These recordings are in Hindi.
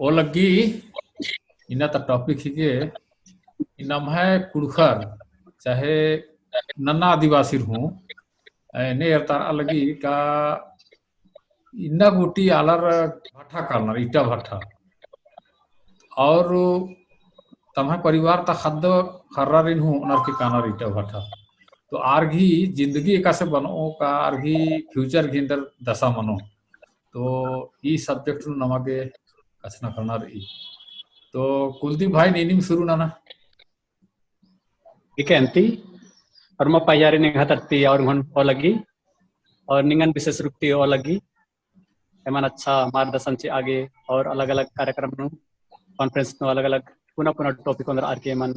ओ लगी इना त टॉपिक ही के इनम है कुड़खर चाहे नन्ना आदिवासी हूँ ने तार लगी का इन्ना गोटी आलर भाठा कालनर ईटा भाठा और तम्हा परिवार ता खाद्य खर्रारिन हूँ उनर के कानर ईटा भाठा तो आरघी जिंदगी एका से बनो का आरघी फ्यूचर घिंदर दशा मनो तो ई सब्जेक्ट नमागे कचना करना रही तो कुलदीप भाई नीनिम शुरू ना इकेंती और म पयारी निघा तरती और घन ओ लगी और निंगन विशेष रूप ती ओ लगी एमन अच्छा मार्गदर्शन से आगे और अलग अलग कार्यक्रम नु कॉन्फ्रेंस नु अलग अलग पुनः पुनः टॉपिक अंदर आर के मन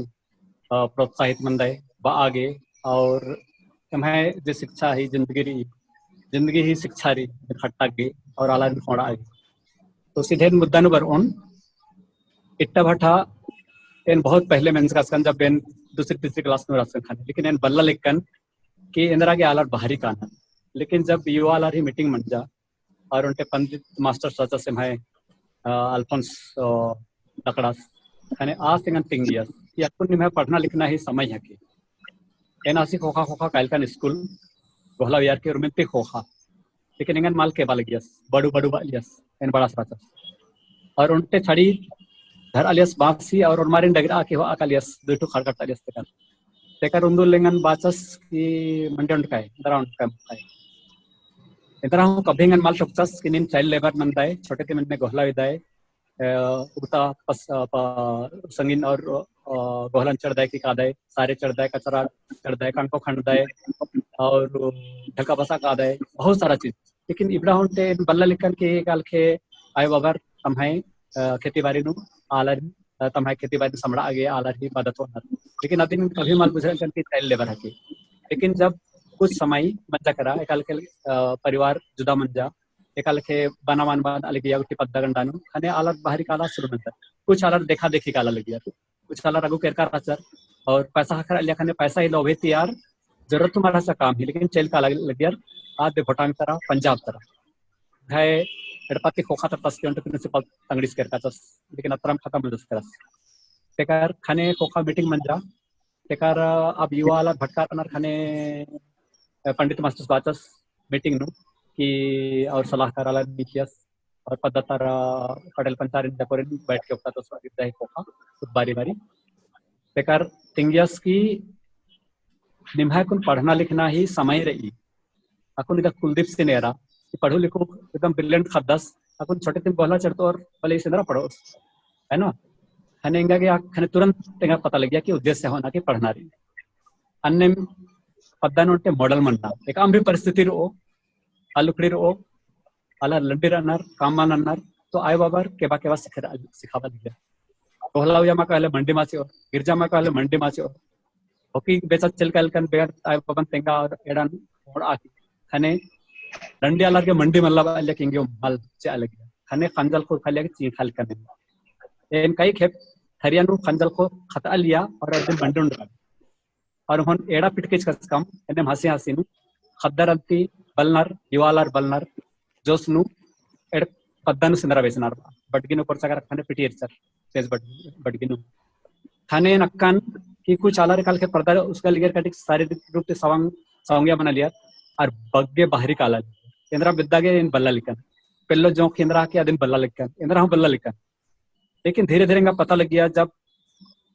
प्रोत्साहित मंदाय बा आगे और तुम्हें जो शिक्षा ही जिंदगी ही शिक्षा री खट्टा गे और अलग फोड़ा आगे तो सीधे मुद्दा नु बर उन इट्टा भट्टा इन बहुत पहले मेंस का जब इन दूसरी तीसरी क्लास में राशन खाने लेकिन इन बल्ला लिखन कि इंदिरा के आलर बाहरी काना लेकिन जब युवा आलर ही मीटिंग बन जा और उनके पंडित मास्टर सचा से मैं अल्फोंस लकड़ास खाने आज सिंगन तिंगियस कि अकुन में पढ़ना लिखना ही समय है कि एन आसी खोखा खोखा कालकन स्कूल गोहला यार के रुमिंती खोखा लेकिन इंगन माल के बाल गियस बड़ू बड़ू बालियस इन बड़ा सचा और उनटे छड़ी घर अलियस बांसी और उनमारिन डगरा के हो अलियस दुटू खड़कट अलियस तेकर उंदुल लेंगन बाचस की मंडे उनकाय दरा उनकाय इतना हूँ कभी इंगन माल चुकचस कि निम चाइल्ड लेबर मंदाय छोटे के मन में गोहला विदाय उगता संगीन और गोहलन चढ़दाय की कादाय सारे चढ़दाय कचरा चढ़दाय कांको खंडदाय और ढका बसा कादाय बहुत सारा चीज लेकिन इबड़ा होते बल्ला लिखन के काल के आय बाबर तम्हाई खेती बाड़ी नु आलर तम्हाई खेती बाड़ी समड़ा आगे आलर ही मदद होना लेकिन अभी कभी माल गुजरन करती चाइल्ड लेबर है लेकिन जब कुछ समय मंजा करा एकाल के परिवार जुदा मंजा एकाल के बनावान बाद अलग यागुटी पद्दा गंडानु खने आलर बाहरी काला शुरू में कुछ आलर देखा देखी काला लगी कुछ आलर रघु केरका राचर और पैसा खरा लिया खने पैसा ही लोभे यार जरूरत तुम्हारा सा काम ही लेकिन चेल का लग यार आज भोटांग तरह पंजाब तरह है एडपाती खोखा तर तस के प्रिंसिपल तंगड़ीस केरका तस लेकिन अतरम खत्म हो जस करस तेकर खने खोखा मीटिंग मंजा तेकर अब युवा आलर भटका तनर खने पंडित मास्टर्स बाचस मीटिंग नु कि और सलाहकार आलर निकियस और पद्धतर कड़ल पंचायत जकोरे बैठ के होता तो स्वागत है खोखा बारी बारी तेकर तिंगियस की निम्हा कुन पढ़ना लिखना ही समय रही अकुन इधर कुलदीप से नेरा पढ़ो लिखो एकदम ब्रिलियंट खदस अकुन छोटे दिन बोला चढ़तो और पहले इसे नरा पढ़ो है ना खने इंगा के खने तुरंत तेगा पता लग गया कि उद्देश्य होना कि पढ़ना रही अन्य पद्दा नोटे मॉडल मनना एक आम भी परिस्थिति रो आलुकड़ी रो अला लंडी रनर काममान रनर तो आय बाबर के सिखावा दिया कोहलाविया मा कहले मंडी माचे और गिरजा मा कहले मंडी माचे और हॉकी बेचा चल कन बेर आय बाबन तेंगा और एडन और आकी खने डंडी अलग के मंडी मल्ला वाले किंगे माल से अलग खने खंजल को खाले ची खाल करने इन कई खेप हरियाणु खंजल को खता लिया और एक दिन मंडी उंडा और हुन एड़ा पिटकेच कस कम एने हंसी हंसी नु खद्दर अंती बलनर युवालर बलनर जोसनु एड पद्दनु सिंदरा बेसनार बटगिनु परचगर खने पिटीर सर तेज बटगिनु खाने नक्कन कि कुछ आलर काल के पर्दा उसका लिगर काटिक शारीरिक रूप से सवंगिया बना लिया और बग्गे बाहरी काला इंद्रा बिद्दागे इन बल्ला लिखन पहले जो केंद्रा के दिन बल्ला लिखन इंद्रा हम बल्ला लिखन लेकिन धीरे धीरे पता लग गया जब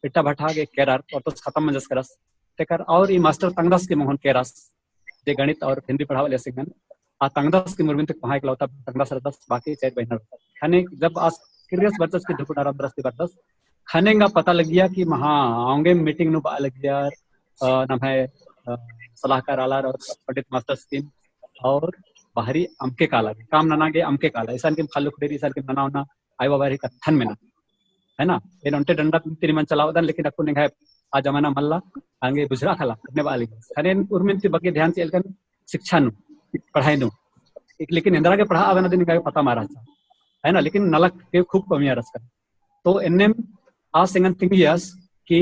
इट्टा भट्टा के केरार और तो खत्म मंजस करस तेकर और ये मास्टर तंगदास के मोहन केरास जे गणित और हिंदी पढ़ावे ले सिंगन आ तंगदास के मुरबिन तक पहाई लौता तंगदास रदस बाकी चाहे बहनर खाने जब आज क्रियस बरदस की धुपना राम दरस्ती बरदस खाने का पता लग गया कि हाँ आऊंगे मीटिंग नु लग गया नाम है सलाहकार आलार और पंडित मास्टर स्कीम और बाहरी अमके काला काम नना गे अमके काला ऐसा के खालू खुदेरी ऐसा के नना होना आई बाबा रे कथन में ना है ना ये नोटे डंडा तिरी मन चलावदन लेकिन अकु ने है आ जमाना मल्ला आगे गुजरा खाला करने वाली खने उर्मिन के बगे ध्यान से एलकन शिक्षा नु पढ़ाई नु लेकिन इंदिरा के पढ़ा आवे ना दिन का पता मारा है ना लेकिन नलक के खूब कमियां रस कर तो एनएम आ सिंगन थिंगियस कि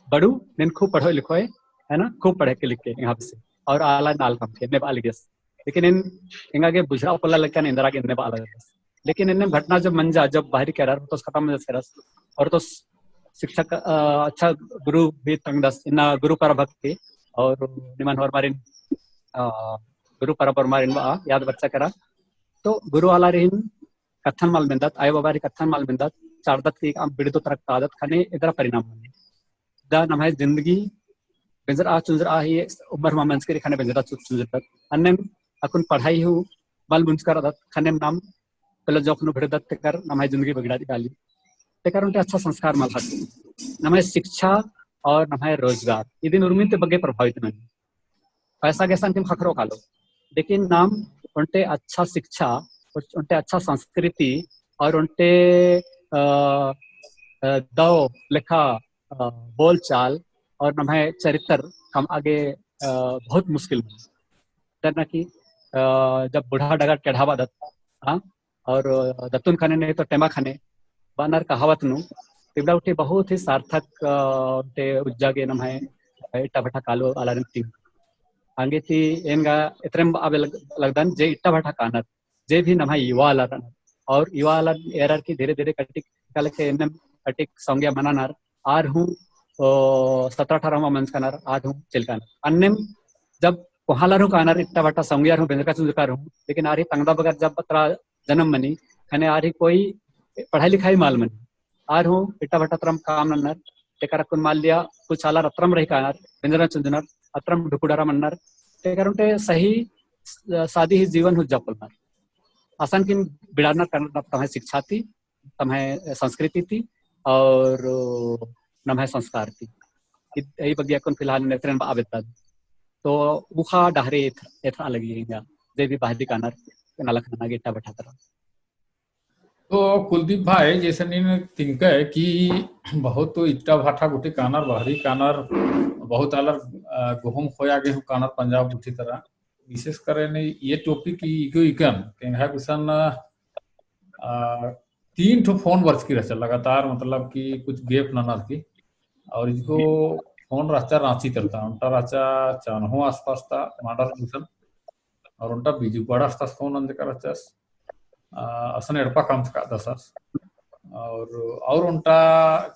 बड़ू ने खूब पढ़ो लिखो है ना खूब पढ़े के लिख के यहाँ से और आला नाल कम के ने बाल गेस लेकिन इन इंगा के बुझरा पल्ला लग के इंदिरा के ने बाल लेकिन इन्हें घटना जब मंजा जब बाहरी कैरार तो खत्म में रस और तो शिक्षक अच्छा गुरु भी तंगदस इन गुरु पर भक्ति और निमन और मारिन गुरु पर मारिन याद बच्चा करा तो गुरु वाला रिन कथन माल बिंदत आय बाबा कथन माल बिंदत चारदत की बिड़दो तरक आदत खाने इधर परिणाम दा नमाय जिंदगी बेंजर आ चुंजर आ ही उम्र में मंच के खाने बेंजर चुंजर तक अन्य अकुन पढ़ाई हूँ बल मुंस्कार आदत खाने नाम पहले जोखनु भिड़दत कर नमाय जिंदगी बिगड़ा डाली ते कारण अच्छा संस्कार माल हाथी नमाय शिक्षा और नमाय रोजगार ये दिन उर्मिन ते बगे प्रभावित नहीं पैसा कैसा अंतिम खखरो खालो लेकिन नाम उनटे अच्छा शिक्षा उनटे अच्छा संस्कृति और उनटे दो लेखा बोल चाल और नमाय चरित्र हम आगे बहुत मुश्किल में कि जब बूढ़ा डगर चढ़ावा दत हाँ और दत्तुन खाने नहीं तो टेमा खाने बानर कहावत नु तिबला उठे बहुत ही सार्थक उठे उज्जागे नमाय इट्टा भट्टा कालो आलारिन टीम आगे थी एनगा इतरम आवे लगदन जे इट्टा भट्टा कानर जे भी नमाय युवा आलारन और युवा आलार एरर की धीरे धीरे कटिक काले के एनम कटिक संज्ञा मनानार आर हूँ 17-18 मंच कानार आज हूँ चिलकानार अन्यम जब कोहालारू कानार इट्टा भट्टा संज्ञा हूँ बेंदका चुंजकार हूँ लेकिन आरी तंगदा बगर जब पत्रा जन्म मनी खने आरी कोई पढ़ाई लिखाई माल मनी आर हूँ इट्टा भट्टा तरम काम नन्नर टेकर कुन माल लिया कुछ आलार अत्रम रही कानार बेंजरा चुंजनर अत्रम ढुकुडारा मन्नर टेकर उनटे सही सादी ही जीवन हुज्जा पलनर आसान किन बिड़ाना करना तमहे शिक्षा थी तमहे संस्कृति थी और नमहे संस्कार थी यही बगिया कुन फिलहाल नेत्रन आवेता तो उखा डहरे एथा लगी इंगा जे भी बाहरी कानर नालक ना गेटा बैठा तरह तो कुलदीप भाई जैसे नहीं तिनक है कि बहुत तो इट्टा भाटा गुटी कानर बाहरी कानर बहुत अलग गुहम खोया गेहूं कानर पंजाब गुटी तरह विशेष करे नहीं ये टॉपिक इको इकन केंगा कुसन 3 ठो फोन वर्ष की रचा लगातार मतलब कि कुछ गेप ननर की और इसको फोन राचा रांची तरता उनटा राचा चानहो आसपास था माडर दूसर और उनटा बीजू पड़ा फोन अंदर का रचा असन एडपा काम का दसस और उनटा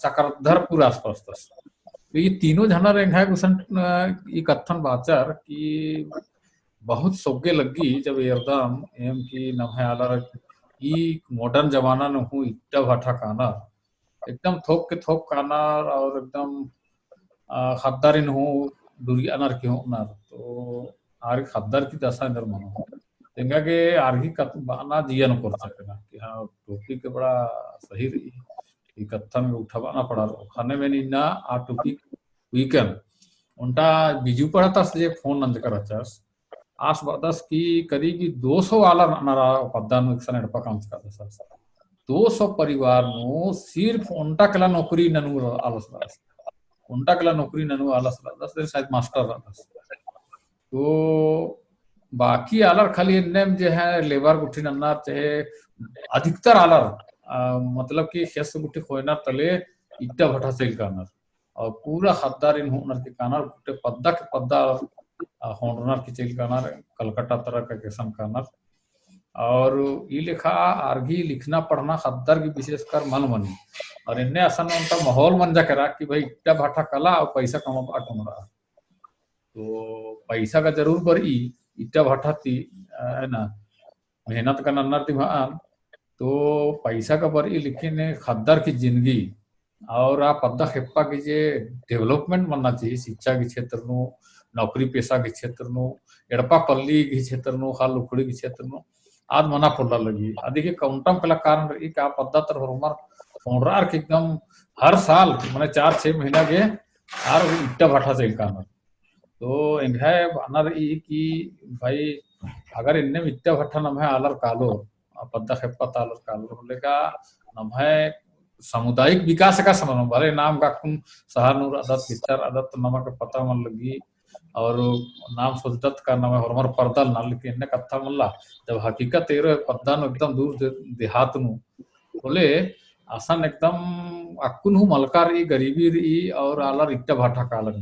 चक्रधरपुर आसपास तस तो ये तीनों जना रेंगा कुसन ये कथन बाचार कि बहुत सोगे लगी जब एकदम एम की नमहे आलर ई मॉडर्न जमाना न हूँ इट्टा भाटा कानर एकदम थोक के थोक कानर और एकदम खद्दारिन हूँ दूरी अनर की हूँ नर तो आर खद्दार की दशा अंदर मनो तेंगा के आरही कत बाना जियन कर सकेना कि हाँ टोपी के बड़ा सही रही कत्थन में उठावाना पड़ा खाने में नहीं ना आ टोपी वीकेंड उनटा बिजू पड़ा था से फोन नंद कर अच्छास आस बदस की करीब 200 वाला नारा पद्दान एक सन काम का दस 200 परिवार नो सिर्फ उनटा कला नौकरी ननु आलस दास उनटा कला नौकरी ननु आलस दास शायद मास्टर दास तो बाकी आलर खाली नेम जो है लेबर गुठी नन्नार चाहे अधिकतर आलर मतलब कि खेस गुठी खोयना तले इट्टा भटा सेल कानर और पूरा खद्दार इन होनर के कानर गुटे पद्दा के पद्दा होनर की चेल कानर कलकत्ता तरह का केसन कानर और ये लिखा आर्गी लिखना पढ़ना खद्दार की विशेषकर मन मनी और इन्हें असन उनका माहौल मन जा करा कि भाई इट्टा भाटा कला और पैसा कमा कम रहा तो पैसा का जरूर पर इट्टा भाटा थी है ना मेहनत का नन्नर थी भान तो पैसा का पर लिखी ने खद्दार की जिंदगी और आप पद्दा खेप्पा की जे डेवलपमेंट बनना चाहिए शिक्षा के क्षेत्र नो नौकरी पेशा के क्षेत्र नो एड़पा पल्ली के क्षेत्र नो खाल लुकड़ी के क्षेत्र नो आज मना पड़ा लगी देखिए काउंटम पहला कारण रही कि आप पद्दा तर हमार फोनरार के एकदम हर साल मैंने 4-6 महीना के आर इट्टा भाटा से कानर तो इन्हें अनर की भाई अगर इन्हें इट्टा भट्टा नम है आलर कालो पद्दा खेप्पा तालर कालो लेका नम है सामुदायिक विकास का समय भले नाम का कुम सहारनूर आदत पिक्चर आदत नमक पता मन लगी और नाम सोचदत का नाम हरमर पर्दा ना लेकिन इन्हें कथा मल्ला जब हकीकत एरो पद्दा नो एकदम दूर देहात नु बोले आसान एकदम अकुन हूँ मलकार ई गरीबी रही और आलर इट्टा भाटा कालर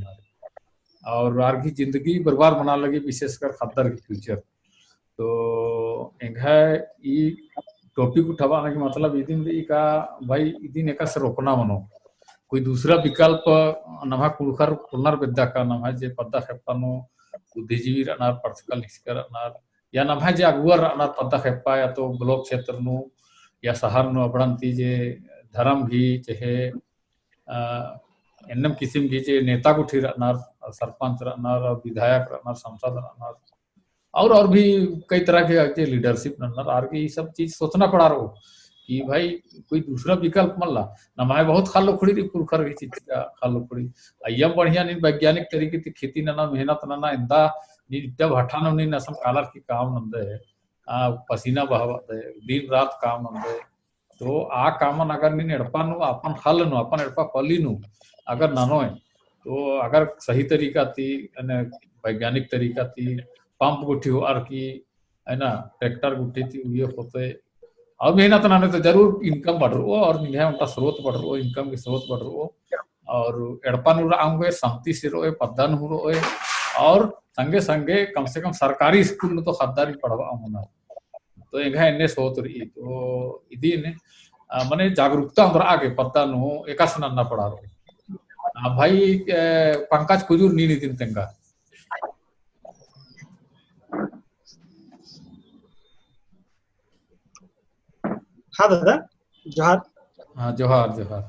और आर की जिंदगी बर्बाद बना लगी विशेषकर खद्दर की फ्यूचर तो टॉपिक उठावाना की मतलब इदिन का भाई इदिन एका से रोकना मनो कोई दूसरा विकल्प नभा कुलखर पुनर विद्या का नभा जे पद्दा खेपानो बुद्धिजीवी रनार पर्सकल हिस्कर रनार या नभा जे अगुअर रनार पद्दा खेपा या तो ब्लॉक क्षेत्र नु या शहर नु अबड़ंती जे धर्म भी चाहे एनम किस्म की जे नेता को ठीक रनार सरपंच रनार विधायक रनार सांसद रनार और भी कई तरह के लीडरशिप रनार आर के ये सब चीज सोचना पड़ा रहो कि भाई कोई दूसरा विकल्प मल्ला नमाय बहुत खालो खुड़ी री पुरखर की चीज का खालो खुड़ी अयम बढ़िया नहीं वैज्ञानिक तरीके से खेती ना मेहनत ना इंदा नी जब हटानो नहीं नसम कालर की काम नंदे पसीना बहावते दिन रात काम नंदे तो आ कामन अगर नी एड़पानु अपन हल नु अपन एड़पा पली नु अगर नानो है तो अगर सही तरीका थी वैज्ञानिक तरीका थी पंप गुठी हो आर की है ना ट्रैक्टर गुठी थी ये होते और मेहनत ना तो जरूर इनकम बढ़ रहा और उनका स्रोत बढ़ रहा इनकम के स्रोत बढ़ रहा और एड़पन आऊंगे सहमति से रोए पद्धन हो रोए और संगे संगे कम से कम सरकारी स्कूल में तो खद्दारी पढ़वा होना तो एंगा इन्ने सोच रही तो इदी ने मने जागरूकता अंदर आगे पत्ता नो एकास नन्ना पड़ा रो भाई पंकज कुजूर नी नितिन तेंगा हाँ दादा जोहार। हाँ जोहार जोहार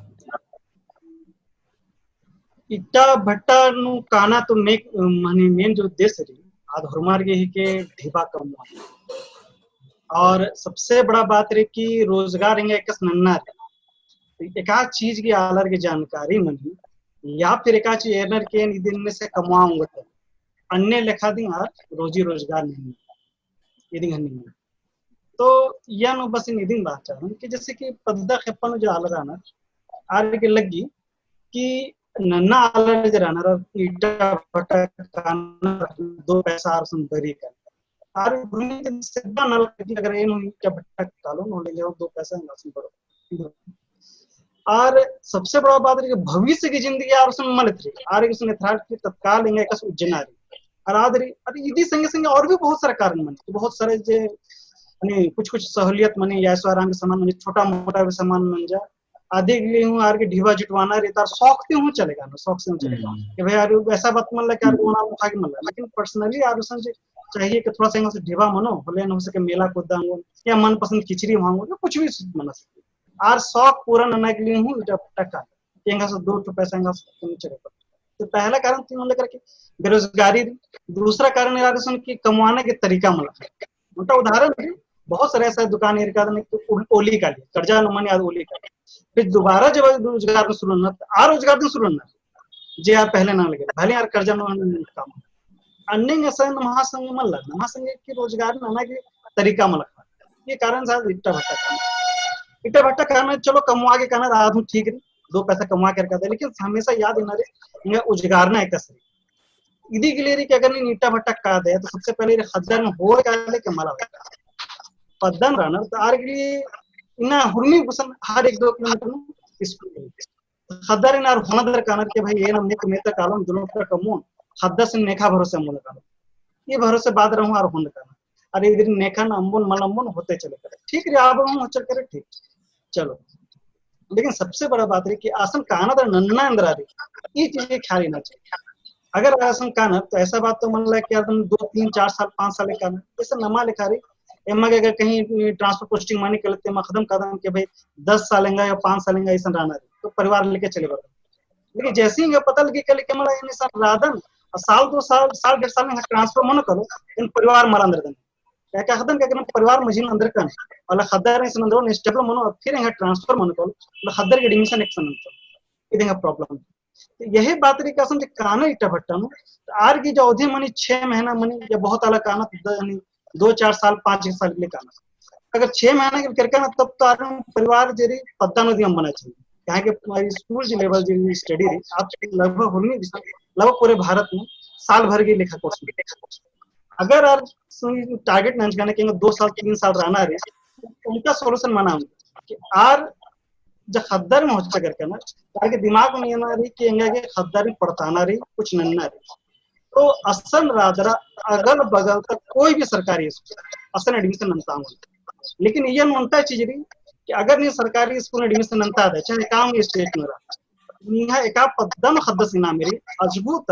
इट्टा भट्टा नु काना तो माने मेन जो देश रे आध हरमार के ही के ढीबा कम और सबसे बड़ा बात रे कि रोजगार इंगे एकस नन्ना रे एका चीज की आलर की जानकारी मनी या फिर एका चीज एरनर के दिन में से कमाऊंगा अन्य लेखा दी रोजी रोजगार नहीं यदि नहीं तो यह नो बस इन दिन बात चाह कि जैसे कि पद्दा खेपन जो आलर आना आर के लगी कि नन्ना आलर जराना ईटा भट्टा काना दो पैसा आर सुन बरी कर आर भूमि के सिद्धा नल की अगर इन ईटा भट्टा कालो नो ले जाओ दो पैसा नसन पड़ो और सबसे बड़ा बात है कि भविष्य की जिंदगी आर सुन मलत रही आर के सुन यथार्थ की तत्काल इंगे कस उज्जैन और आदरी अरे इदी संगे संगे और भी बहुत सारे कारण मन बहुत सारे जे कुछ कुछ सहूलियत मने या आराम के सामान मने छोटा मोटा भी सामान मन जा आधे के लिए हूं आर के ढीबा जुटवाना रहता शौक से हूं चलेगा ना शौक से चलेगा कि भाई यार ऐसा बात मन लगे यार कोना मुखा के मन लेकिन पर्सनली यार उसन चाहिए कि थोड़ा सा से ढीबा मनो होले न हो सके मेला को दांगो या मन पसंद खिचड़ी मांगो या कुछ भी मना सकते आर शौक पूरा नना के लिए हूं टका केंगा से 2 पैसा इंगा से चलेगा तो पहला कारण तीन लेकर के बेरोजगारी दूसरा कारण यार उसन की कमाने के तरीका मला उनका उदाहरण बहुत सारे ऐसा दुकान ओली का लिए कर्जा न याद ओली का फिर दोबारा जब रोजगार शुरू होना रोजगार शुरू होना जे यार पहले ना लगे भले यार कर्जा न काम अन्य ऐसा महासंघ मन लग महासंघ की रोजगार ना के तरीका में लगा ये कारण साहब इट्टा भट्टा करना चलो कमवा के करना रहा हूँ ठीक है 2 पैसा कमा कर करते लेकिन हमेशा याद देना रे उजगार ना एक इदी के लिए क्या करनी ईटा भट्टा का दे तो सबसे पहले हजार में हो के मला पद्धन रनर तो आर के लिए इना हुर्मी गुसन हर 1-2 किलोमीटर स्कूल खदर इन आर होनदर कानर के भाई ये ना मेक मेता कालम दोनों का कमोन खद्दा से नेखा भरोसे मूल कालम ये भरोसे बाद रहूं आर होन काना अरे इधर नेखा न अंबुन मलंबुन होते चले करे ठीक रे आप हम चल करे ठीक चलो लेकिन सबसे बड़ा बात है कि आसन काना दर नन्ना अंदर रे ये चीज ख्याल ना चाहिए अगर आसन काना तो ऐसा बात तो मन लगे कि तुम 2-3-4 साल 5 साल काना ऐसा नमा लिखा रे एमा के अगर कहीं ट्रांसफर पोस्टिंग मानी कर लेते खत्म कदम के भाई 10 सालेंगा या 5 सालेंगा ऐसा रहना तो परिवार लेके चले बढ़ते लेकिन जैसे ही पता लगे कल के मला इन साल रादन साल 2 साल 1.5 साल में ट्रांसफर मन करो इन परिवार मारा अंदर दन क्या खत्म क्या परिवार मजीन अंदर का वाला खद्दर ने संदरो ने स्टेबल मनो फिर यहाँ ट्रांसफर मन करो वाला खद्दर के एडमिशन एक संदरो इधर प्रॉब्लम तो यही बात रे का समझ काना इटा भट्टा नो आर की जो अवधि मनी 6 महीना मनी या बहुत अलग काना 2-4 साल 5 साल के लिए काना अगर 6 महीना के करके ना तब तो आर परिवार जेरी पद्दा नो दियम बना चाहिए यहाँ के हमारी स्कूल जी लेवल जी स्टडी रे आप लगभग होनी लगभग पूरे भारत में साल भर की लेखा कोर्स अगर आप टारगेट नहीं करने के 2 साल 3 साल रहना रे उनका सॉल्यूशन माना कि आर जब खद्दर में होता करके ना ताकि दिमाग में ना रही कि इंगे खद्दर पड़ताना रही कुछ नन्ना रही तो असन रादरा अगल बगल तक कोई भी सरकारी असन एडमिशन नंता लेकिन ये उनता चीज रही कि अगर नहीं सरकारी स्कूल एडमिशन अंता है चाहे काम स्टेट में निंगा एका पद्दम हद्दस इना मेरी अजबूत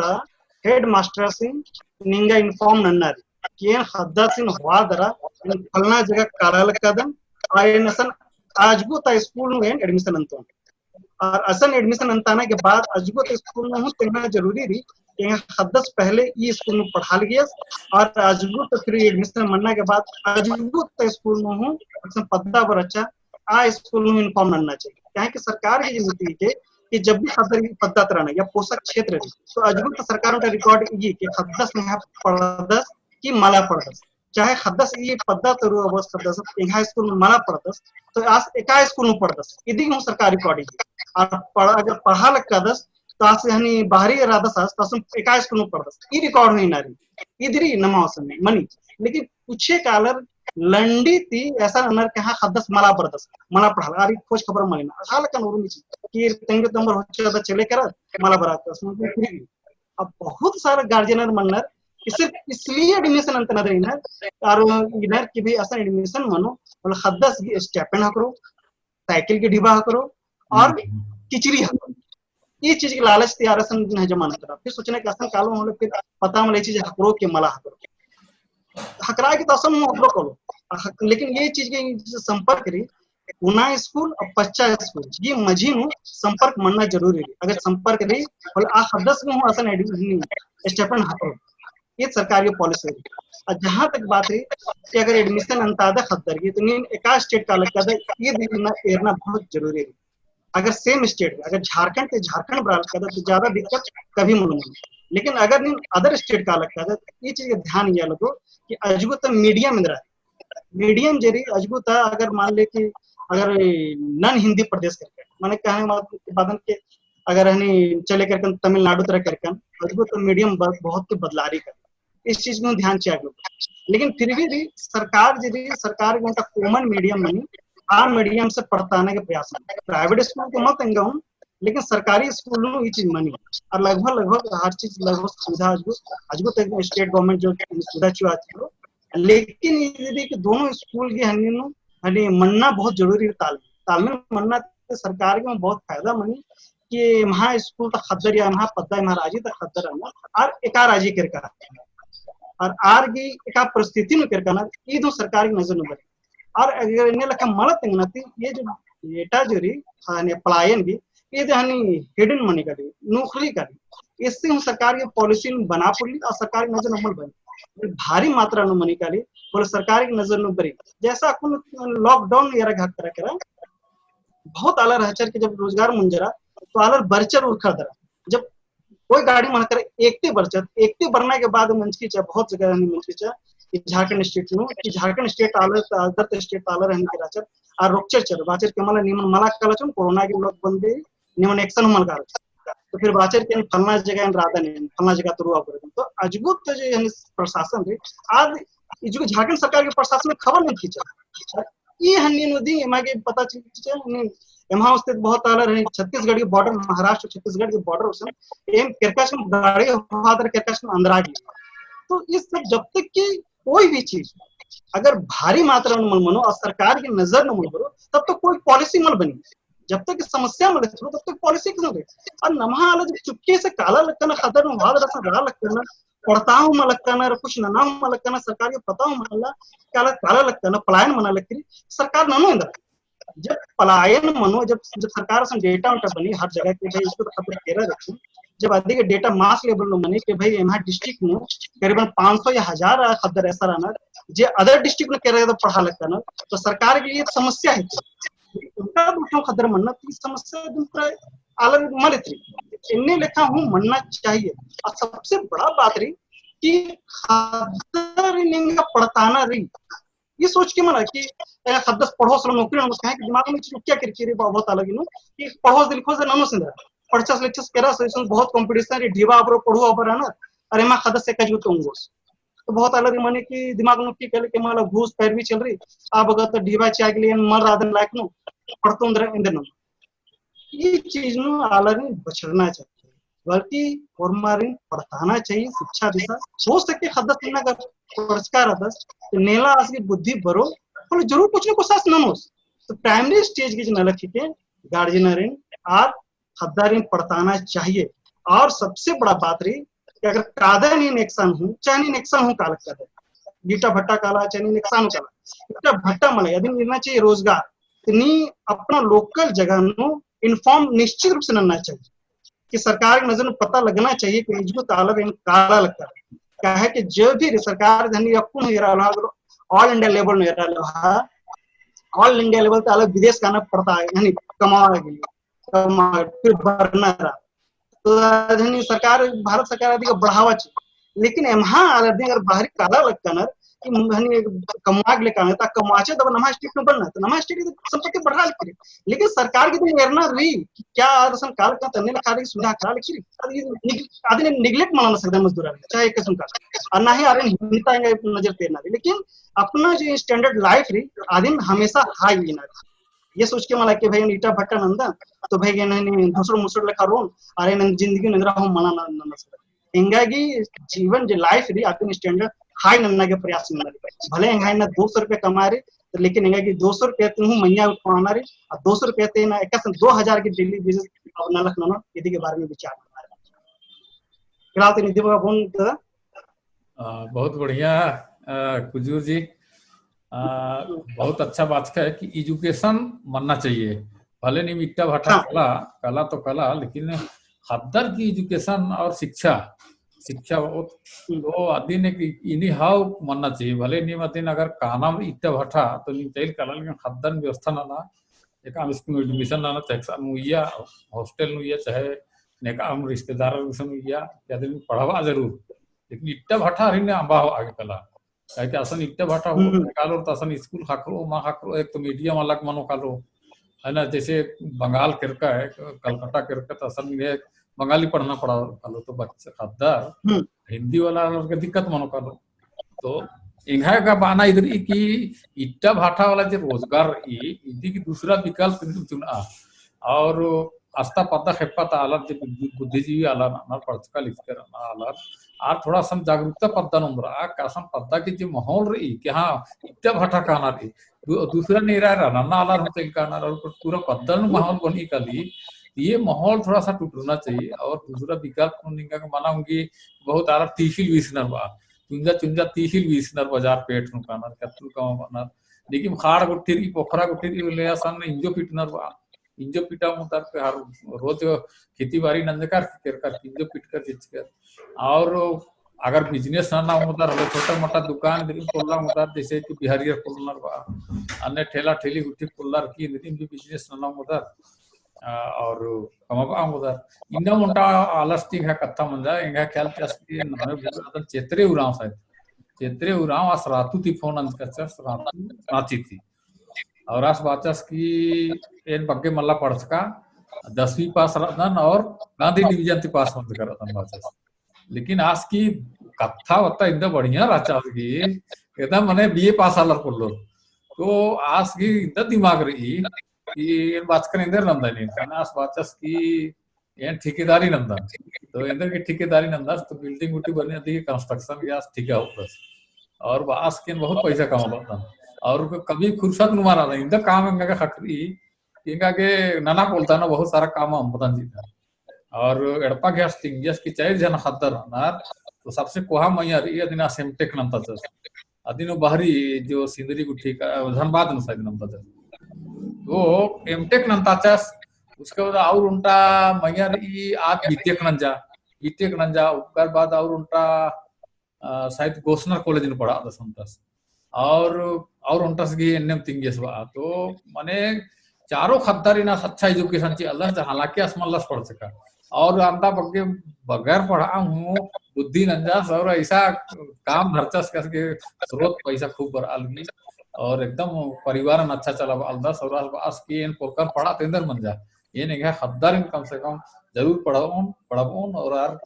हेड मास्टर सिंह निंगा इन्फॉर्म नन्नारी कि हद्दसिन हुआ दरा इन फलना जगह कराल कदम आयनसन अजबूत स्कूल में एडमिशन अंतो और असन एडमिशन अंताना के बाद अजबूत स्कूल में हूँ तेना जरूरी रही कि हद्दस पहले ई स्कूल में पढ़ा लिया और अजबूत फिर एडमिशन मनना के बाद अजबूत स्कूल में हूँ पद्दा पर अच्छा आ स्कूल में इन्फॉर्म बनना चाहिए क्या कि सरकार की नीति है कि जब भी खद्दर की पद्धत रहना या पोषक क्षेत्र है तो अजबूत सरकार का रिकॉर्ड ये कि खद्दस यहाँ पढ़दस की मला पढ़दस चाहे खद्दस ये पद्धत रू अवस्थ खद्दस यहाँ स्कूल में मला पढ़दस तो आज एका स्कूल में पढ़दस इदी हूँ सरकार रिकॉर्ड और अगर पढ़ा लगदस तो आज हनी बाहरी रादस तो एका स्कूल में पढ़दस ई रिकॉर्ड नहीं ना रही इधरी नमावसन में मनी लेकिन पूछे कालर लंडी थी ऐसा अनर के हाँ खद्दस मला पढ़दस मला पढ़ा अरे खोज खबर मलिना हाल का नूरू नीचे कि तेंगे तंबर होचे चले कर मला बरात अब बहुत सारे गार्जियनर मनर सिर्फ इसलिए एडमिशन अंत नदर इनर और इनर की भी असन एडमिशन मनो मतलब खद्दस की स्टेपन हकरो साइकिल की डिब्बा हकरो और किचरी हकरो ये चीज की लालच तैयार असन जमाना करा फिर सोचने के असन कालो हम फिर पता में चीज हकरो के मला हकरो हकरा के तो असन हकरो करो लेकिन ये चीज के संपर्क रही उना स्कूल और पच्चा स्कूल ये मझी में संपर्क मनना जरूरी है अगर संपर्क रही बोले आ हदस में हूँ असन स्टेपन हकरो ये सरकारी पॉलिसी है और जहां तक बात रही कि अगर एडमिशन अंतादा खद्दर की तो एका स्टेट का लगता है ये देखना एरना बहुत जरूरी है अगर सेम स्टेट अगर झारखंड के झारखंड बराल का तो ज्यादा दिक्कत कभी मालूम नहीं लेकिन अगर अदर स्टेट का लगता है ये चीज का ध्यान ये लगो कि अजबूत मीडियम में रहा मीडियम जरी अजबूत अगर मान ले कि अगर नन हिंदी प्रदेश करके मैंने कहने बादन के अगर हनी चले करके तमिलनाडु तरह करके अजबूत मीडियम बहुत के बदलारी कर इस चीज में ध्यान चाहिए लेकिन फिर भी सरकार सरकार उनका कॉमन मीडियम मनी आर मीडियम से पढ़ताने के प्रयास प्राइवेट स्कूल को मत हूँ लेकिन सरकारी स्कूल में ये चीज मनी और लगभग हर चीज लगभग सुविधा अजबूत स्टेट गवर्नमेंट जो सुविधा चुहा लेकिन ये कि दोनों स्कूल की हनी मनना बहुत जरूरी है तालमेल मनना सरकार के बहुत फायदा मनी कि वहाँ स्कूल तक खद्दर या वहाँ पद्दा महाराजी तक खद्दर रहना और एका राजी करके और आर की एका परिस्थिति में करके ये दो सरकार की नजर में बने और अगर इन्हें लखा मलत नती ये जो डेटा जो रही पलायन की ये जो हनी हिडन मनी करी नौकरी करी इससे हम सरकार की पॉलिसी बना पड़ी और सरकार की नजर नंबर बनी भारी मात्रा में मनी करी बोले सरकार की नजर में बरी जैसा लॉकडाउन ये घाट करा बहुत आलर हचर के जब रोजगार मुंजरा तो आलर बरचर उखड़ दरा जब कोई गाड़ी मन करे एकते बढ़ने के बाद मंचकी चाहे बहुत जगह मंचकी चाहे झारखंड स्टेट में कि झारखंड स्टेट आलर अदर स्टेट आलर रहने के राचर और रोकचर चल बाचर के मला निमन मला कलचम कोरोना के लोग बंदे निमन एक्शन मन का तो फिर बाचर के फलना जगह राधा नहीं फलना जगह तो रुआ पड़े तो अजबूत तो जो प्रशासन रे आज जो झारखंड सरकार के प्रशासन में खबर नहीं खींचा ये हन्नी नदी एमा के पता चल एमा उसते बहुत आलर है छत्तीसगढ़ के बॉर्डर महाराष्ट्र छत्तीसगढ़ के बॉर्डर उसन एम केरकाश में गाड़ी हादर केरकाश में अंदर आ गई तो इस सब जब तक कि कोई भी चीज अगर भारी मात्रा में मनो और सरकार की नजर न मन करो तब तो कोई पॉलिसी मत बनी जब तक समस्या में तब तक पॉलिसी क्यों दे और नमहा आला जब चुपके से काला लगता ना खदर में वाद रसा रहा लगता ना पढ़ता हूँ मैं लगता ना कुछ ना मैं लगता ना सरकार को पता हूँ माला काला लगता ना पलायन मना लगती सरकार नानो इंदर जब पलायन मनो जब सरकार से डेटा उठा बनी हर जगह के भाई इसको तो खबर केरा रखी जब अधिक डेटा मास लेवल में बने कि भाई यहाँ डिस्ट्रिक्ट में करीबन 500 या 1000 खदर ऐसा रहना जे अदर डिस्ट्रिक्ट में कह तो पढ़ा लगता ना तो सरकार की ये समस्या है उनका दूसरों खदर मनना तो समस्या दूसरा अलग मर थी इन्हें लिखा हूँ मनना चाहिए और सबसे बड़ा बात रही कि खदर पढ़ताना रही ये सोच के मना कि खद्दस पढ़ो सलो नौकरी नमस कहे दिमाग में चीज क्या करके रे बहुत अलग नु कि पढ़ो लिखो से नमस इंद्र पढ़छस लेक्चर्स केरा से बहुत कंपटीशन रे ढीवा पर पढ़ो पर है ना अरे मां खद्दस से कजू तो उंगोस तो बहुत अलग माने कि दिमाग में की कहले के माला घूस पैरवी चल रही अब अगर तो ढीवा चाय के लिए मर राधन लायक नु पढ़तो इंद्र न ये चीज नु आलर बचना चाहिए बल्कि फॉर्मरिंग पढ़ताना चाहिए शिक्षा दिशा हो सके खद्दस ना कर पुरस्कार अदस तो नेला असली बुद्धि बरो बोले जरूर कुछ ना कुछ सास ननोस तो प्राइमरी स्टेज की नलक के गार्जियन और हद्दारिन पड़ताना चाहिए। और सबसे बड़ा बात रही कि अगर कादा नहीं नेक्सान हूँ चाहे नहीं नेक्सान हूँ कालक कर गीटा भट्टा काला चाहे नहीं नेक्सान काला गीटा भट्टा मला यदि निर्णय चाहिए रोजगार इन्हीं अपना लोकल जगह नो इन्फॉर्म निश्चित रूप से नन्ना चाहिए कि सरकार की नजर में पता लगना चाहिए कि जो तालब इन काला लगता है क्या है कि जो भी सरकार धनी अपुन ऑल इंडिया लेवल में रहा ऑल इंडिया लेवल तो अलग विदेश का आना पड़ता है यानी कमा फिर भरना रहा तो सरकार भारत सरकार आदि का बढ़ावा चाहिए लेकिन एमहा अगर बाहरी काला लगता ना कि कमाग लेकर ता कमाचे तब नमा स्टेट में बनना तो नमा स्टेट संपत्ति बढ़ा लिखी लेकिन सरकार की तो निर्णय रही कि क्या आदर्शन काल का तन्ने लखा रही सुविधा करा लिखी आदि ने निगलेक्ट माना सकता मजदूर चाहे एक किस्म का और ना ही आरे हिंता नजर तेरना रही लेकिन अपना जो स्टैंडर्ड लाइफ रही आदि हमेशा हाई लेना ये सोच के मला कि भाई ईटा भट्टा नंदा तो भाई दूसरों मुसड़ लेखा रोन अरे जिंदगी नजर हम मना ना सकता ಹಿಂಗಾಗಿ जीवन जो लाइफ रही आदमी स्टैंडर्ड हाई नन्ना के प्रयास में भले हिंगा ना 200 रुपए कमा रहे लेकिन हिंगा 200 रुपए तुम मैया उठाना रही और 200 रुपए ना 2000 की डेली बेसिस न लखना यदि के बारे में विचार करना निधि बाबा फोन बहुत बढ़िया कुजूर जी बहुत अच्छा बात है कि एजुकेशन मानना चाहिए भले नहीं मिट्टा भाटा कला तो कला लेकिन हद्दर की एजुकेशन और शिक्षा वो आदि ने इन्हीं हाउ मानना चाहिए भले नहीं मतीन अगर काना में इट्टा भट्टा तो नहीं चाहिए कला लेकिन हद्दर व्यवस्था ना एक आम स्कूल में एडमिशन ना चाहे मुहैया हॉस्टल मुहैया चाहे नेकाम रिश्तेदार मुहैया आदमी पढ़ावा जरूर लेकिन इट्टा भट्टा हरी ने अंबा हो आगे कला क्या कि असन इट्टा भट्टा हो निकालो तो असन स्कूल खाकरो माँ खाकरो एक तो मीडियम अलग मनो कालो है ना जैसे बंगाल किरका है कलकत्ता किरका तो असल में बंगाली पढ़ना पड़ा कालो तो बच्चा हद्दार हिंदी वाला के दिक्कत मनो कालो तो इंघा का बाना इधर की इट्टा भाटा वाला जो रोजगार इधी की दूसरा विकल्प चुना और आस्था पता खेपता आलर जो बुद्धिजीवी आलर ना पढ़का लिखकर आलर और थोड़ा सम जागरूकता पद्दा नंबर कासम पद्दा की जो माहौल रही कि हाँ इट्टा भाटा कहना रही दूसरा नहीं रहा नन्ना आलर होते कहना और पूरा पद्दा माहौल बनी कली ये माहौल थोड़ा सा टूटना चाहिए और दूसरा विकल्प मानाऊंगी बहुत आरा तीसिल वीसनर बा चुंजा चुंजा तीसिल वीसनर बाजार पेट नु कानर कत्तु का बनर लेकिन खाड़ गुट्ठी पोखरा गुट्ठी ले सन इंजो पिटनर बा इंजो पिटा मुतार पे हर रोज खेती बाड़ी नंदकार कर इंजो पिट कर जिचकर और अगर बिजनेस ना उधर हमें छोटा मोटा दुकान खोलना उधर जैसे कि बिहारियर खोलना बा अन्य ठेला ठेली गुट्ठी खोलना की भी बिजनेस ना उधर और कमाबा उधर इंदा मोटा आलस्टिक है कत्ता मंजा इंगा ख्याल के नामे बुझा चेत्रे उराव शायद चेत्रे उराव आस रातू ती फोन अंज कच्चा रातू रांची थी और आस बाचस की एन बग्गे मल्ला पढ़ सका 10वीं पास रतन और गांधी डिवीजन ती पास मंज कर रतन बाचस लेकिन आज की कथा वत्ता इंदा बढ़िया राचा की एकदम मने बीए पास आलर पढ़लो तो आज की इंदा दिमाग रही कि बाचकर इंदर नंदा नहीं करना आस बाचस की ये ठेकेदारी नंदा तो इंदर की ठेकेदारी नंदा तो बिल्डिंग उठी बनी थी कंस्ट्रक्शन या ठेका ऊपर और बास के बहुत पैसा कमा और कभी फुर्सत न मारा नहीं इंदर काम इनका खकरी इनका के नाना बोलता ना बहुत सारा काम हम पता नहीं था और एड़पा गैस टिंगस की चाहे जन खतर नार तो सबसे कोहा मैया रही अदिना सेमटेक नंता था अदिनो बाहरी जो सिंदरी गुठी का धनबाद न साइड नंता था तो एमटेक नंताचस उसके बाद और उनका मैया रही आज बीटेक नंजा उसके बाद और उनका शायद गोस्नर कॉलेज में पढ़ा था संतस और उनका सगी एनएम तिंगेस बा तो माने चारों खद्दारी ना अच्छा एजुकेशन चाहिए अल्लाह हालांकि असमल्लास पढ़ सका और अंता बग्गे बगैर पढ़ा हूँ बुद्धि नंजा और ऐसा काम धरचस करके स्रोत पैसा खूब बरालगी और एकदम परिवार में अच्छा चला अलदा सौराल बास की इन पोकर पढ़ा तेंदर मन जा ये नहीं है खद्दार कम से कम जरूर पढ़ाऊं और यार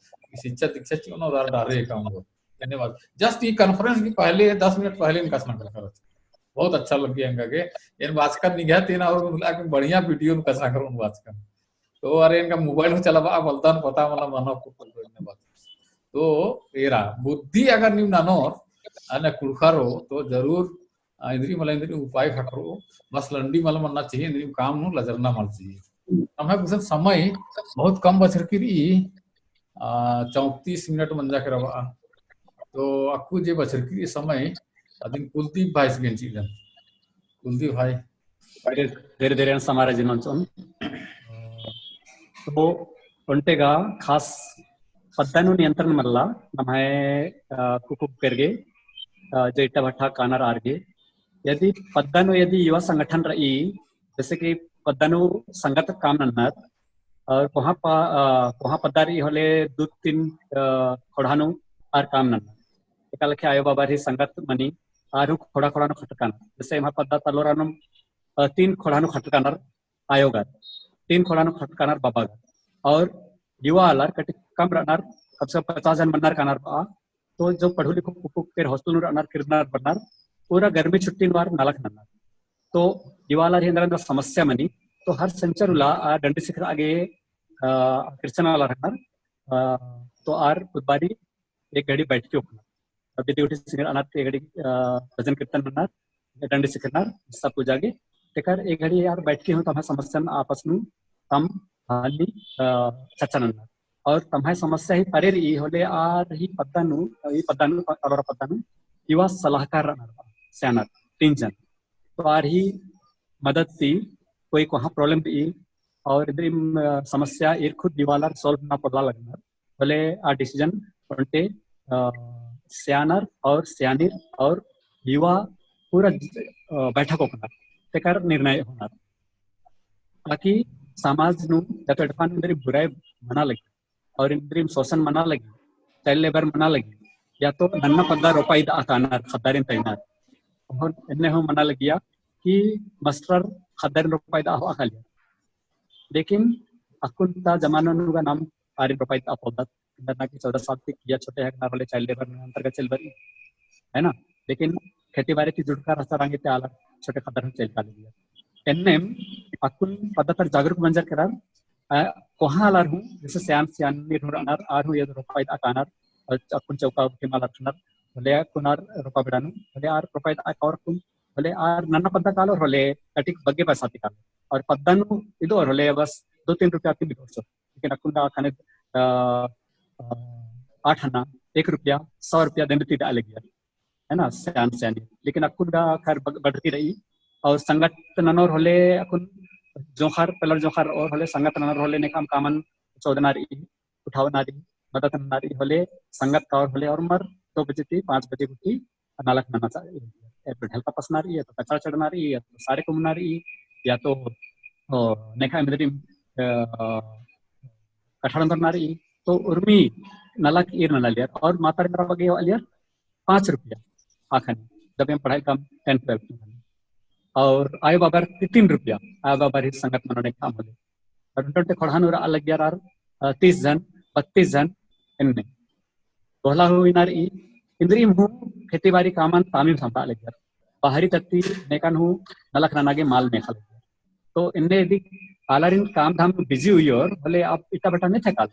शिक्षा दीक्षा चाहिए और यार डारे काम हो धन्यवाद जस्ट ये कॉन्फ्रेंस की पहले 10 मिनट पहले इनका स्नान कर बहुत अच्छा लग गया इनका के इन बाचकर निगाह तीन और बढ़िया वीडियो में कसना करूं बाचकर तो अरे इनका मोबाइल में चला बलता पता मला मानो धन्यवाद तो एरा बुद्धि अगर न्यू नानोर अने कुलखारो तो जरूर इंद्री मला इंद्री उपाय खटरो बस लंडी मला मरना चाहिए इंद्री काम नु लजरना मल चाहिए हमें कुछ समय बहुत कम बचर की 34 मिनट मंजा के रवा तो अक्कू जे बचर की समय अदिन कुलदीप भाई से गेंची कुलदीप भाई धीरे धीरे समारा जिनोंचोन तो उनटेगा खास पद्दानु नियंत्रण मल्ला नमाय कुकुब करगे जो इट्टा भट्टा कानर आर्गे यदि पद्दानु यदि युवा संगठन रही जैसे कि पद्दानु संगत काम नन्नत और वहाँ पद्दारी होले 2-3 खोड़ानु आर काम नन्नत एकाल के आयो बाबा री संगत मनी आरु खोड़ानु खटकान जैसे वहाँ पद्दा तलोरानु 3 खोड़ानु खटकानर आयोगा 3 खोड़ानु खटकानर बाबा और युवा आलार कटी कम रनार कम से 50 जन बननार कानर पा तो जो पढ़ू लिखो कुकुक के हॉस्टल रनार किरनार बननार पूरा गर्मी छुट्टी वार नालक नन्नार तो युवा आलार हिंद्रा समस्या मनी तो हर संचरुला डंडी शिखर आगे क्रिश्चन वाला रखनार तो आर बुधवारी एक घड़ी बैठ के उठना अभी ड्यूटी सिंगर अनाथ एक घड़ी भजन कीर्तन बननार डंडी शिखरनार सब पूजा के तेकर एक घड़ी यार बैठ के हूँ तम्हा समस्या आपस में तम हाली चर्चा नन्नार और तम्हा समस्या ही परे रही होले आर ही पद्दानु अलोरा पद्दानु युवा सलाहकार रनार स्यानर 3 जन तो आर ही मदद थी कोई वहाँ प्रॉब्लम थी और इधर समस्या एक खुद दिवाला सॉल्व ना पड़ला लगना बोले आ डिसीजन उनटे स्यानर और स्यानिर और युवा पूरा बैठक होना तेकर निर्णय होना ताकि समाज नु या तो एडपान इंद्री बुराई मना लगी और इंद्री शोषण मना लगी चाइल्ड लेबर मना लगी या तो नन्ना पद्दा रोपाई आकानार खद्दारिन तैनार और इन्ने हो मना लगिया कि मास्टर खद्दारिन रोपाई दा हो लिया लेकिन अकुंता जमाना नुगा नाम आरिन रोपाई दा पौधा ना कि 14 साल तक किया छोटे हक वाले चाइल्ड लेबर में अंतर्गत चल बरी है ना लेकिन खेती बाड़ी की जुड़कर रास्ता रंगे ते आला छोटे खद्दार चल का लिया एनएम अकुन पद्धतर जागरूक मंजर करार कोहा आलार हूं जैसे स्यान निर्णर आर हूं ये रोपाई दा कानार अकुन चौका के माला खनर भले कुनार रोपा बिडानु भले आर रोपाई दा और कुन भले आर नन्ना पद्दा कालो रोले कटिक बग्गे पैसा तिकाल और पद्दानु इदो रोले बस 2-3 रुपया की बिकोसो लेकिन अकुंडा खाने 8 अन्ना 1 रुपया 100 रुपया देने तीदा अलग है ना स्यानी लेकिन अकुंडा खैर बढ़ती रही और संगठन होले अकुन जोखर पलर जोखर और होले संगठन होले ने काम कामन चौदनारी उठावनारी मदद नारी होले संगत का और होले और मर 2 बजे थी 5 बजे उठी नालक नना चाहिए ढलका पसनारी या तो कचरा चढ़नारी या तो सारे कुमनारी या तो नेखा मिदरी कठार नारी तो उर्मी नालक ईर नला लिया और माता रिंद्रा बगे लिया 5 रुपया आखनी जब हम पढ़ाई कम 10-12 और आयो बाबर 3 रुपया आयो बाबर ही संगत मनोने काम होले और उनटे खोड़ानुरा अलग यार 30 जन 32 जन इनने बोला हुई नारी इंद्री मुँह खेती बाड़ी कामन तामीम संभाल लग यार बाहरी तत्ती नेकन हूँ नलक नानागे माल में खा लग तो इनने यदि आलारिन काम धाम बिजी हुई और भले आप इतना बटा नहीं थे काल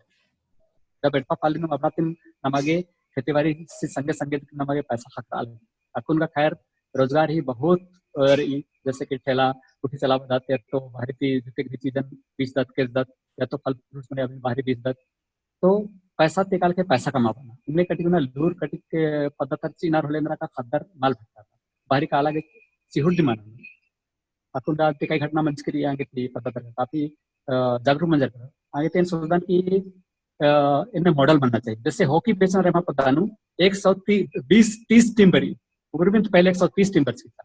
जब बेटपा पाली नो अपना तीन नमागे खेती बाड़ी से संगे नमागे पैसा खा ले अकुन का खैर रोजगार ही बहुत और जैसे कि ठेला कुटी चला बताते तो बाहरी की चीजन 20 दत के दत या तो फल फ्रूट्स में अभी बाहरी 20 दत तो पैसा निकाल के पैसा कमा पाना इनमें कटिक ना लूर कटिक के पद्धति चीना रोले मेरा का खद्दर माल भटका बाहरी का अलग चिहुड़ दिमाग अकुन का कई घटना मंच करी आगे थी पद्धति काफी जागरूक मंजर कर आगे तेन सोचदान की इनमें मॉडल बनना चाहिए जैसे हॉकी बेचना रहे पदानु 130 टीम बरी उर्मिन तो पहले 130 टीम बची था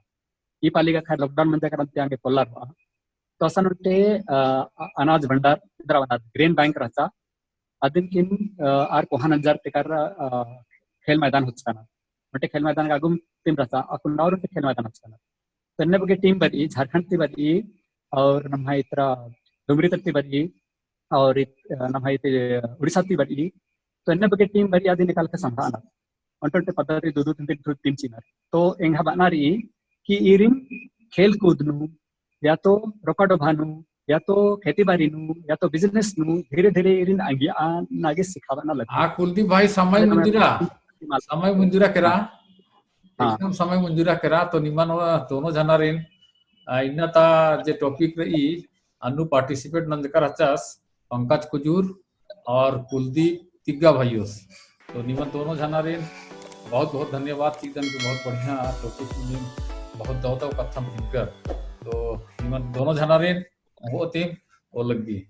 ये पाली का खैर लॉकडाउन मंजर करते आगे पोल्लार हुआ तो असन उनटे अनाज भंडार इधर ग्रेन बैंक रहता अदिन किन आर कोहान अंजार तेकर खेल मैदान होचकाना उनटे खेल मैदान का आगुम टीम रहता अकुन और उनटे खेल मैदान होचकाना तो इन्ने बगे टीम बरी झारखंड ती बरी और नम्हा इतरा डुमरी तत्ती बरी और नम्हा इते उड़ीसा ती बरी तो इन्ने बगे टीम बरी आदि निकाल के संभालना उनटे पद्धति 2-3 टीम चीना तो एंगा बनारी कि इरिन खेल कूद नु या तो रोकाडो भानु या तो खेती बाड़ी नु या तो बिजनेस नु धीरे धीरे इरिन आगे सिखावा ना लगे कुलदीप भाई समय मुंदिरा केरा एकदम समय मंजूरा करा तो निमन दोनों जना रेन इन्ना ता जे टॉपिक रही अनु पार्टिसिपेट नंदकर हचास पंकज कुजूर और कुलदीप तिग्गा भाइयोस तो निमन दोनों जना रेन बहुत बहुत धन्यवाद चीजन के बहुत बढ़िया टॉपिक में बहुत दौड़ कथा कर तो निमन दोनों जना रेन वो टीम वो लगी